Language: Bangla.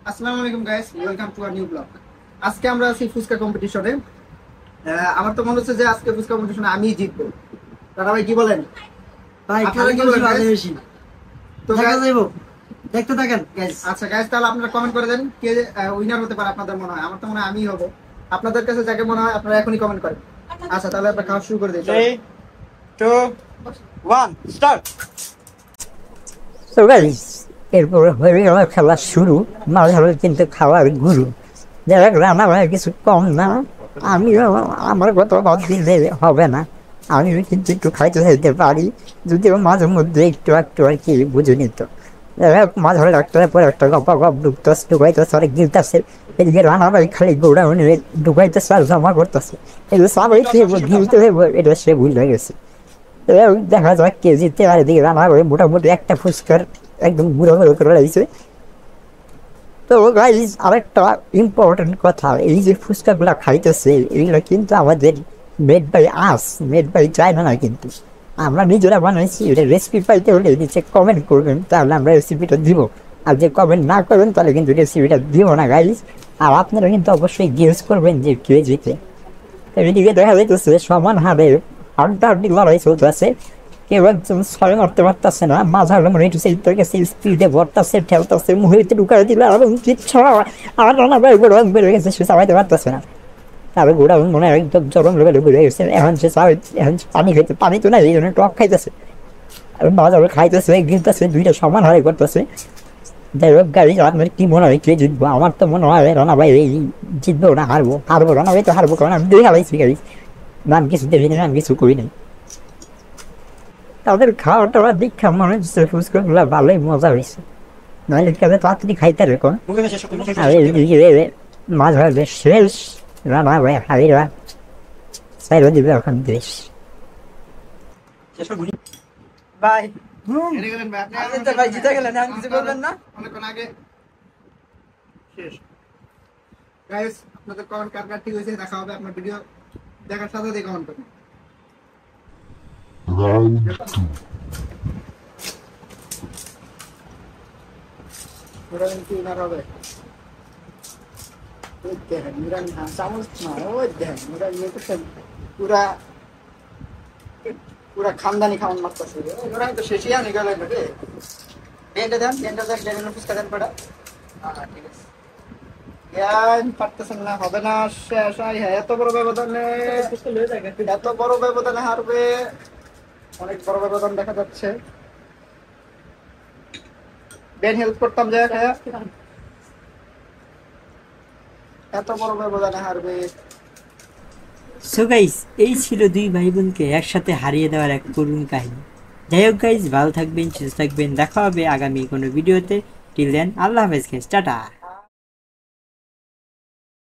আসসালামু আলাইকুম guys, welcome to a new blog. আজকে আমরা আছি ফুচকা কম্পিটিশনে। আমার তো মনে হচ্ছে যে আজকে ফুচকা কম্পিটিশনে আমিই জিতবো। দাদা ভাই কি বলেন? ভাই আপনারা কি বলেন guys? তো দেখা guys, যাইব, দেখতে থাকেন গাইস। আচ্ছা গাইস, তাহলে আপনারা কমেন্ট করে দেন কে উইনার হতে পারে আপনাদের মনে হয়। আমার তো মনে হয় আমিই হব। আপনাদের কাছে যাকে মনে হয় আপনারা এখনই কমেন্ট করেন। আচ্ছা তাহলে আমরা খাওয়া শুরু করে দিই। 3, 2, 1, start! তো গাইস এরপরে হয়ে গেল খেলা শুরু। মাঝে হবে কিন্তু খাওয়ার গুরু যারা রান্না হয় কিছু কম না। আমি আমার কত বাদ দিলে হবে না, আমি কিন্তু একটু খাইতে খাইতে পারি, যদিও মাঝে মধ্যে একটু একটু আর কি বুঝে নিত। মাঝে হলে একটার পর একটা গপ গপ ঢুকতেছে ঢুকাইতেছে অনেক গিলতেছে। এদিকে রান্না বাড়ি খালি গোড়া ঢুকাইতেছে আর জমা করতেছে। এগুলো সবাই গিলতে এটা সে ভুল হয়ে গেছে। দেখা যাক কে জিতে। আর এদিকে রান্না করে মোটামুটি একটা ফুচকার একদম গুঁড়ো গুঁড়ো করে লাগছে। তো গাইস আরেকটা ইম্পর্টেন্ট কথা, এই যে ফুচকাগুলো খাইতেছে এগুলো কিন্তু আমাদের made by us, made by China না, কিন্তু আমরা নিজেরা বানাইছি। এটা রেসিপি পাইতে হলে নিচে কমেন্ট করবেন, তাহলে আমরা রেসিপিটা দিব। আর যে কমেন্ট না করবেন তাহলে কিন্তু রেসিপিটা দিব না গাইস। আর আপনারা কিন্তু অবশ্যই গেস করবেন যে কে জিতে। এদিকে দেখা যাইতেছে সমান হারে হাড্ডাহাড্ডি লড়াই চলতেছে। কেউ একজন ছয় মারতে পারতেছে না, মাঝার মনে হচ্ছে স্পিডে ভরতেছে, ঠেলতেছে, মুহূর্তে ঢুকাই দিলে আর আর রান্না বেড়ে গেছে, সে চালাইতে পারতেছে না। তারপরে গোড়া মনে হয় একদম চরম লেভেলে বেড়ে গেছে। এখন সে এখন পানি খাইতে, পানি তো নাই এই জন্য টক খাইতেছে, মাঝার খাইতেছে গিলতেছে, দুইটা সমান হারে করতেছে। যাই হোক গাড়ি আপনার কি মনে হয় কে জিতবো? আমার তো মনে হয় রানা ভাই জিতবো না হারবো। রানা ভাই তো হারবো, কারণ আমি দুই হারাইছি গাড়ি, নাম কিছু দেখিনি, নাম কিছু করি নাই। তাদের খাওয়া টাওয়া দীক্ষা মনে হচ্ছে ফুচকাগুলো ভালোই মজা হয়েছে, নাহলে কাজে তাড়াতাড়ি খাইতে রেখো। আর এইদিকে মাছ ভাবে শেষ, রানা ভাই হারিরা সাইড দিবে এখন দেশ। Bye! হেরে গেলেন ভাই, আপনি তো ভাই জিতে গেলেন, এখন কিছু বলবেন না? অনেকক্ষণ আগে শেষ। গাইস আপনাদের কমেন্ট কার কার ঠিক হয়েছে দেখা হবে। আপনার ভিডিও দেখার সাথে সাথে কমেন্ট করুন। নুরানি কি উনার হবে? ওই দেখেন নুরানি, হ্যাঁ চামচ না, ওই দেখেন নুরানি পুরা পুরা খানদানি খাওয়ান মারতেছে। নুরানি তো শেষই আনি গেলেন রে। বেন্ডে দেন, বেন্ডে দেন, বেন্ডে ফুচকা দেন পড়া। হ্যাঁ ঠিক আছে। জ্ঞান পারতেছেন না, হবে না, শেষ। হ্যাঁ এত বড় ব্যবধানে, এত বড় ব্যবধানে হারবে, অনেক বড় ব্যবধান দেখা যাচ্ছে। বেন হেল্প করতাম যে এত বড় ব্যবধানে হারবে। সো গাইস এই ছিল দুই ভাই বোনকে একসাথে হারিয়ে দেওয়ার এক করুণ কাহিনী। যাই হোক গাইস, ভালো থাকবেন, সুস্থ থাকবেন, দেখা হবে আগামী কোনো ভিডিওতে। টিল দেন আল্লাহ হাফেজ গাইস, টাটা।